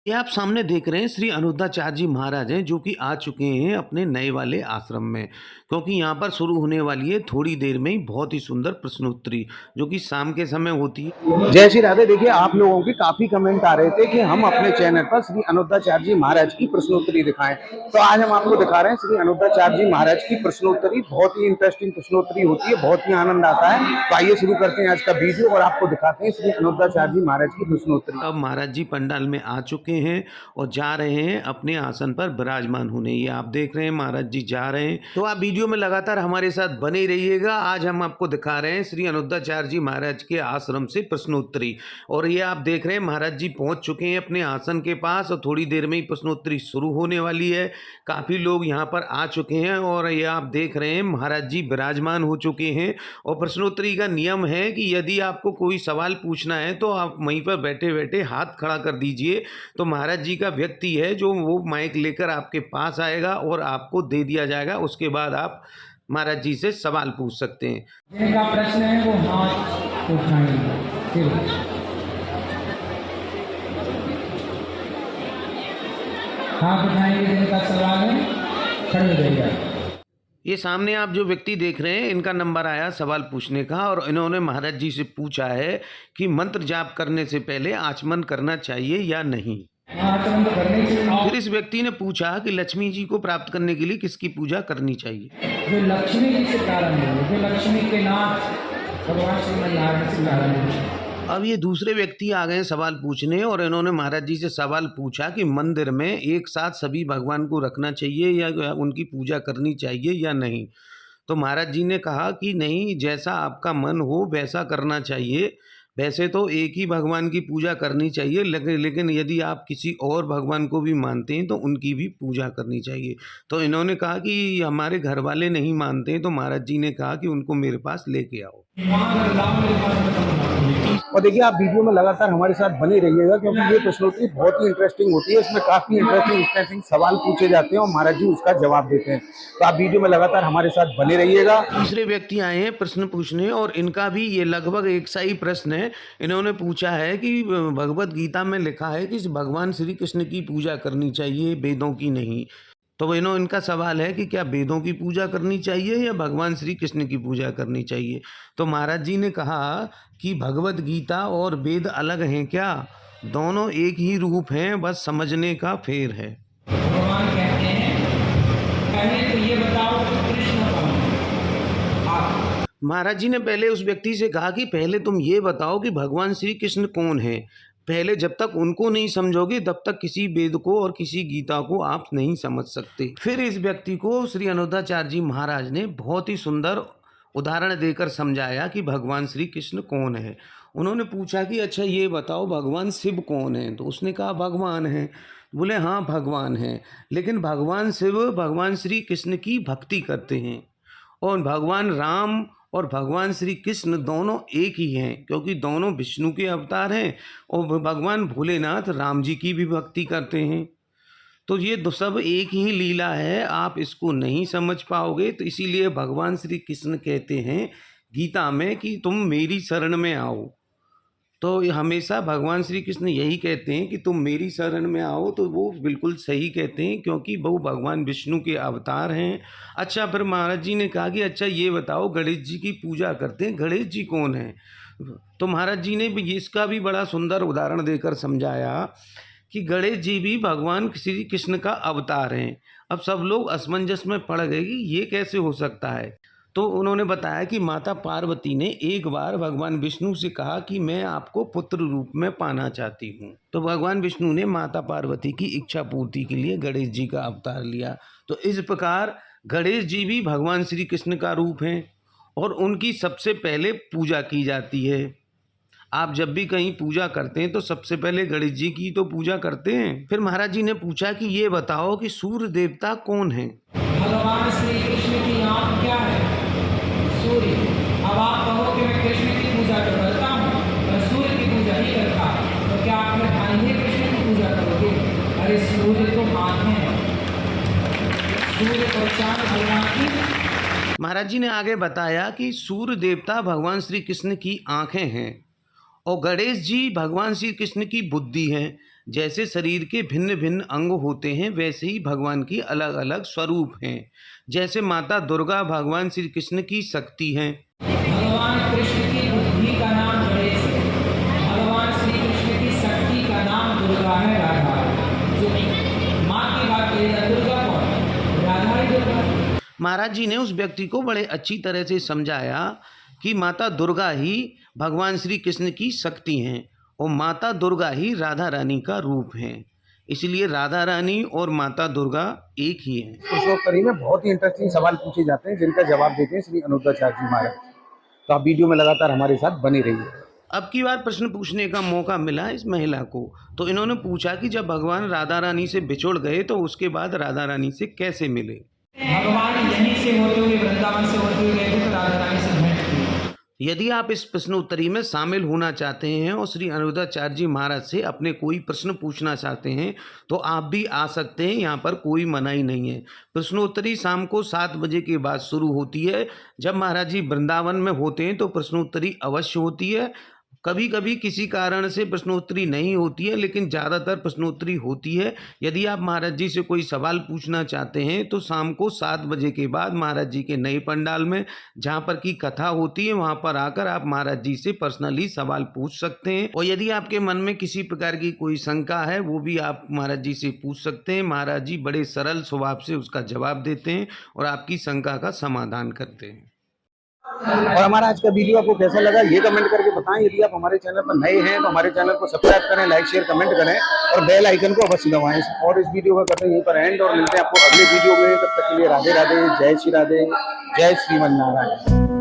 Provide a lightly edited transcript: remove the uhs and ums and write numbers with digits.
ये आप सामने देख रहे हैं श्री अनुद्धाचार्य जी महाराज हैं जो कि आ चुके हैं अपने नए वाले आश्रम में, क्योंकि यहाँ पर शुरू होने वाली है थोड़ी देर में ही बहुत ही सुंदर प्रश्नोत्तरी जो कि शाम के समय होती है। जय श्री राधे। देखिए, आप लोगों के काफी कमेंट आ रहे थे कि हम अपने चैनल पर श्री अनुद्धाचार्य जी महाराज की प्रश्नोत्तरी दिखाएं, तो आज हम आपको दिखा रहे हैं श्री अनुद्धाचार्य जी महाराज की प्रश्नोत्तरी। बहुत ही इंटरेस्टिंग प्रश्नोत्तरी होती है, बहुत ही आनंद आता है। तो आइए शुरू करते हैं आज का वीडियो और आपको दिखाते हैं श्री अनुद्धाचार्य जी महाराज की प्रश्नोत्तरी। अब महाराज जी पंडाल में आ चुके हैं और जा रहे हैं अपने आसन पर विराजमान होने। ये आप देख रहे हैं महाराज जी जा रहे हैं, तो आप वीडियो में लगातार हमारे साथ बने रहिएगा। आज हम आपको दिखा रहे हैं श्री अनुद्धाचार्य जी महाराज के आश्रम से प्रश्नोत्तरी, और ये आप देख रहे हैं महाराज जी पहुंच चुके हैं अपने आसन के पास और थोड़ी देर में ही प्रश्नोत्तरी शुरू होने वाली है। काफ़ी लोग यहाँ पर आ चुके हैं और ये आप देख रहे हैं महाराज जी विराजमान हो चुके हैं। और प्रश्नोत्तरी का नियम है कि यदि आपको कोई सवाल पूछना है तो आप वहीं पर बैठे बैठे हाथ खड़ा कर दीजिए, तो महाराज जी का व्यक्ति है जो वो माइक लेकर आपके पास आएगा और आपको दे दिया जाएगा। उसके बाद आप महाराज जी से सवाल पूछ सकते हैं। जिनका प्रश्न है वो हाथ उठाएंगे। हाथ उठाएंगे, जिनका सवाल है खड़े हो जाइए। ये सामने आप जो व्यक्ति देख रहे हैं इनका नंबर आया सवाल पूछने का, और इन्होंने महाराज जी से पूछा है कि मंत्र जाप करने से पहले आचमन करना चाहिए या नहीं। आचमन करने के लिए फिर इस व्यक्ति ने पूछा कि लक्ष्मी जी को प्राप्त करने के लिए किसकी पूजा करनी चाहिए। जो लक्ष्मी जी से प्रारंभ है, जो लक्ष्मी के नाथ भगवान श्री नारायण से प्रारंभ है। अब ये दूसरे व्यक्ति आ गए सवाल पूछने, और इन्होंने महाराज जी से सवाल पूछा कि मंदिर में एक साथ सभी भगवान को रखना चाहिए या उनकी पूजा करनी चाहिए या नहीं। तो महाराज जी ने कहा कि नहीं, जैसा आपका मन हो वैसा करना चाहिए। वैसे तो एक ही भगवान की पूजा करनी चाहिए, लेकिन यदि आप किसी और भगवान को भी मानते हैं तो उनकी भी पूजा करनी चाहिए। तो इन्होंने कहा कि हमारे घर वाले नहीं मानते हैं, तो महाराज जी ने कहा कि उनको मेरे पास लेके आओ। और देखिए, आप वीडियो में लगातार हमारे साथ बने रहिएगा क्योंकि ये प्रश्नोत्तरी बहुत ही इंटरेस्टिंग होती है। इसमें काफी इंटरेस्टिंग सवाल पूछे जाते हैं और महाराज जी उसका जवाब देते हैं। तो आप वीडियो में लगातार हमारे साथ बने रहिएगा। दूसरे व्यक्ति आए हैं प्रश्न पूछने, और इनका भी ये लगभग एक सा ही प्रश्न है। इन्होंने पूछा है कि भगवत गीता में लिखा है कि भगवान श्री कृष्ण की पूजा करनी चाहिए, वेदों की नहीं। तो इनका सवाल है कि क्या वेदों की पूजा करनी चाहिए या भगवान श्री कृष्ण की पूजा करनी चाहिए। तो महाराज जी ने कहा कि भगवत गीता और वेद अलग हैं क्या? दोनों एक ही रूप हैं, बस समझने का फेर है। भगवान कहते हैं पहले तो ये बताओ कि कृष्ण कौन है। महाराज जी ने पहले उस व्यक्ति से कहा कि पहले तुम ये बताओ कि भगवान श्री कृष्ण कौन है। पहले जब तक उनको नहीं समझोगे तब तक किसी वेद को और किसी गीता को आप नहीं समझ सकते। फिर इस व्यक्ति को श्री अनुद्धाचार्य जी महाराज ने बहुत ही सुंदर उदाहरण देकर समझाया कि भगवान श्री कृष्ण कौन है। उन्होंने पूछा कि अच्छा ये बताओ भगवान शिव कौन है। तो उसने कहा भगवान है। बोले हाँ भगवान है, लेकिन भगवान शिव भगवान श्री कृष्ण की भक्ति करते हैं, और भगवान राम और भगवान श्री कृष्ण दोनों एक ही हैं, क्योंकि दोनों विष्णु के अवतार हैं। और भगवान भोलेनाथ राम जी की भी भक्ति करते हैं। तो ये सब एक ही लीला है, आप इसको नहीं समझ पाओगे। तो इसीलिए भगवान श्री कृष्ण कहते हैं गीता में कि तुम मेरी शरण में आओ। तो हमेशा भगवान श्री कृष्ण यही कहते हैं कि तुम मेरी शरण में आओ, तो वो बिल्कुल सही कहते हैं क्योंकि वो भगवान विष्णु के अवतार हैं। अच्छा, फिर महाराज जी ने कहा कि अच्छा ये बताओ गणेश जी की पूजा करते हैं, गणेश जी कौन है। तो महाराज जी ने भी इसका भी बड़ा सुंदर उदाहरण देकर समझाया कि गणेश जी भी भगवान श्री कृष्ण का अवतार हैं। अब सब लोग असमंजस में पड़ गए कि ये कैसे हो सकता है। तो उन्होंने बताया कि माता पार्वती ने एक बार भगवान विष्णु से कहा कि मैं आपको पुत्र रूप में पाना चाहती हूँ। तो भगवान विष्णु ने माता पार्वती की इच्छा पूर्ति के लिए गणेश जी का अवतार लिया। तो इस प्रकार गणेश जी भी भगवान श्री कृष्ण का रूप हैं और उनकी सबसे पहले पूजा की जाती है। आप जब भी कहीं पूजा करते हैं तो सबसे पहले गणेश जी की तो पूजा करते हैं। फिर महाराज जी ने पूछा कि ये बताओ कि सूर्य देवता कौन है। भगवान श्री कृष्ण की आंख क्या है? सूर्य। अब आप कहो कि मैं कृष्ण की पूजा करता हूँ और सूर्य की पूजा नहीं करता, तो क्या आप आएंगे कृष्ण की पूजा करोगे? अरे सूर्य तो आंखें हैं, सूर्य को चांद भगवान की। महाराज जी ने आगे बताया कि सूर्य देवता भगवान श्री कृष्ण की आंखें हैं और गणेश जी भगवान श्री कृष्ण की बुद्धि हैं। जैसे शरीर के भिन्न भिन्न अंग होते हैं वैसे ही भगवान की अलग अलग स्वरूप हैं। जैसे माता दुर्गा भगवान श्री कृष्ण की शक्ति हैं। भगवान कृष्ण की बुद्धि का नाम गणेश है। भगवान श्री कृष्ण की शक्ति का नाम दुर्गा है, राधा। जो माँ की बात करेगा, दुर्गा कौन? राधा ही दुर्गा। महाराज जी ने उस व्यक्ति को बड़े अच्छी तरह से समझाया कि माता दुर्गा ही भगवान श्री कृष्ण की शक्ति हैं और माता दुर्गा ही राधा रानी का रूप है। इसलिए राधा रानी और माता दुर्गा एक ही हैं। प्रश्नोत्तरी में बहुत ही इंटरेस्टिंग सवाल पूछे जाते हैं जिनका जवाब देते हैं श्री अनुद्धाचार्य जी महाराज। तो आप वीडियो में लगातार हमारे साथ बने रहिए। अब की बार प्रश्न पूछने का मौका मिला इस महिला को, तो इन्होंने पूछा कि जब भगवान राधा रानी से बिछुड़ गए तो उसके बाद राधा रानी से कैसे मिले। भगवान यहीं से होते हुए, वृंदावन से होते हुए गए थे तो राधा रानी से भेंट की। यदि आप इस प्रश्नोत्तरी में शामिल होना चाहते हैं और श्री अनिरुद्धाचार्य जी महाराज से अपने कोई प्रश्न पूछना चाहते हैं तो आप भी आ सकते हैं, यहाँ पर कोई मनाही नहीं है। प्रश्नोत्तरी शाम को 7 बजे के बाद शुरू होती है। जब महाराज जी वृंदावन में होते हैं तो प्रश्नोत्तरी अवश्य होती है। कभी कभी किसी कारण से प्रश्नोत्तरी नहीं होती है, लेकिन ज़्यादातर प्रश्नोत्तरी होती है। यदि आप महाराज जी से कोई सवाल पूछना चाहते हैं तो शाम को 7 बजे के बाद महाराज जी के नए पंडाल में जहाँ पर की कथा होती है वहाँ पर आकर आप महाराज जी से पर्सनली सवाल पूछ सकते हैं। और यदि आपके मन में किसी प्रकार की कोई शंका है वो भी आप महाराज जी से पूछ सकते हैं। महाराज जी बड़े सरल स्वभाव से उसका जवाब देते हैं और आपकी शंका का समाधान करते हैं। और हमारा आज का वीडियो आपको कैसा लगा ये कमेंट करके बताएं। यदि आप हमारे चैनल पर नए हैं तो हमारे चैनल को सब्सक्राइब करें, लाइक शेयर कमेंट करें और बेल आइकन को अवश्य दबाएं। और इस वीडियो का करते हैं यहीं पर एंड और मिलते हैं आपको अगले वीडियो में। तब तक के लिए राधे राधे, जय श्री राधे, जय श्रीमन नारायण।